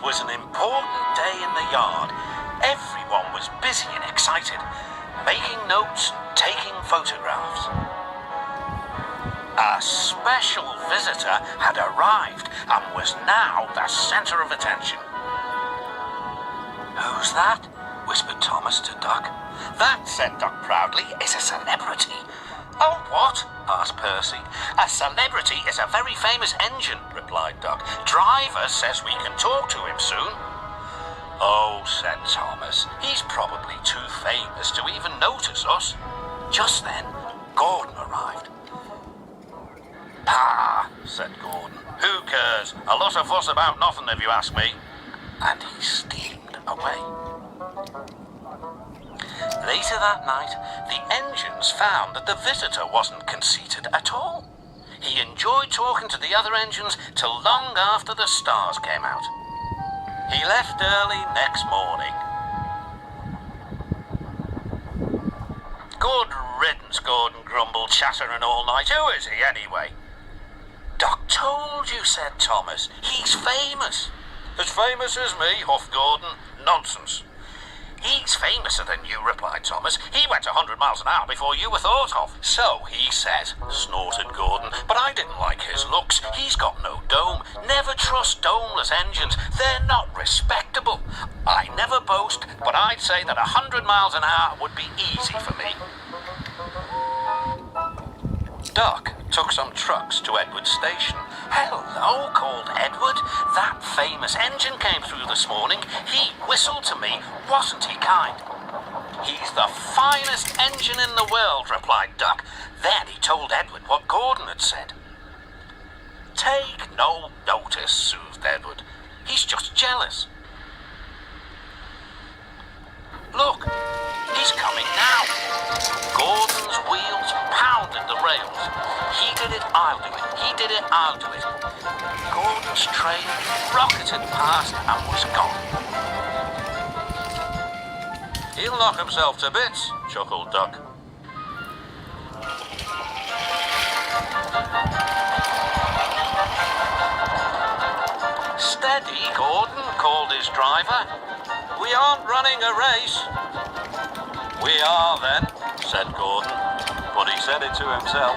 was an important day in the yard. Everyone was busy and excited, making notes, taking photographs. A special visitor had arrived and was now the centre of attention. "Who's that?" whispered Thomas to Duck. "That," said Duck proudly, "is a celebrity." "Oh, what?" asked Percy. "A celebrity is a very famous engine," replied Duck. "Driver says we can talk to him soon." "Oh," said Thomas, "he's probably too famous to even notice us." Just then, Gordon arrived. "Pah," said Gordon. "Who cares? A lot of fuss about nothing, if you ask me." And he steamed away. Later that night, the engines found that the visitor wasn't conceited at all. He enjoyed talking to the other engines till long after the stars came out. He left early next morning. "Good riddance," Gordon grumbled, "chattering all night. Who is he, anyway?" "Doc told you," said Thomas. "He's famous." "As famous as me?" huffed Gordon. "Nonsense." "He's famouser than you," replied Thomas. "He went 100 miles an hour before you were thought of." "So he says," snorted Gordon. "But I didn't like his looks. He's got no dome. Never trust domeless engines. They're not respectable. I never boast, but I'd say that 100 miles an hour would be easy for me." Duck took some trucks to Edward's station. "Hello," called Edward. "That famous engine came through this morning. He whistled to me. Wasn't he kind?" "He's the finest engine in the world," replied Duck. Then he told Edward what Gordon had said. "Take no notice," soothed Edward. "He's just jealous. Look, he's coming now." Gordon's wheels pounded the rails. "He did it, I'll do it. He did it, I'll do it." Gordon's train rocketed past and was gone. "He'll knock himself to bits," chuckled Duck. "Steady, Gordon," called his driver. "We aren't running a race." "We are, then," said Gordon, but he said it to himself.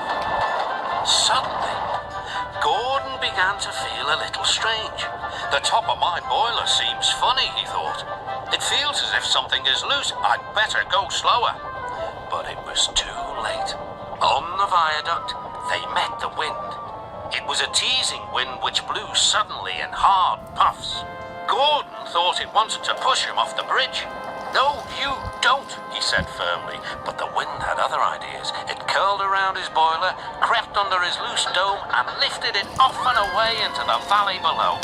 Suddenly, Gordon began to feel a little strange. "The top of my boiler seems funny," he thought. "It feels as if something is loose. I'd better go slower." But it was too late. On the viaduct, they met the wind. It was a teasing wind which blew suddenly in hard puffs. Gordon thought it wanted to push him off the bridge. "No, you don't," he said firmly, but the wind had other ideas. It curled around his boiler, crept under his loose dome, and lifted it off and away into the valley below.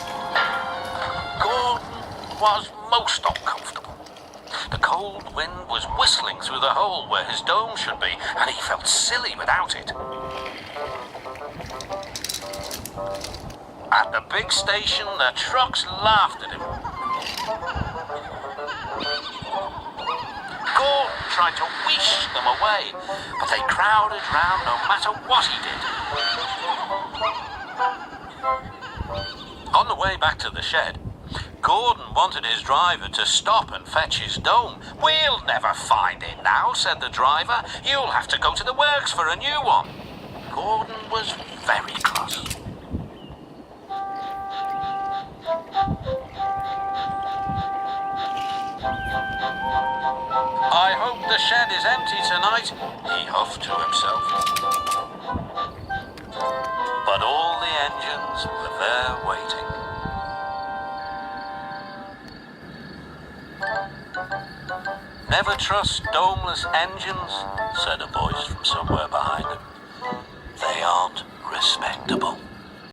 Gordon was most uncomfortable. The cold wind was whistling through the hole where his dome should be, and he felt silly without it. At the big station, the trucks laughed at him. Gordon tried to whisk them away, but they crowded round no matter what he did. On the way back to the shed, Gordon wanted his driver to stop and fetch his dome. "We'll never find it now," said the driver. "You'll have to go to the works for a new one." Gordon was very cross. "I hope the shed is empty tonight," he huffed to himself. But all the engines were there waiting. "Never trust domeless engines," said a voice from somewhere behind him. "They aren't respectable."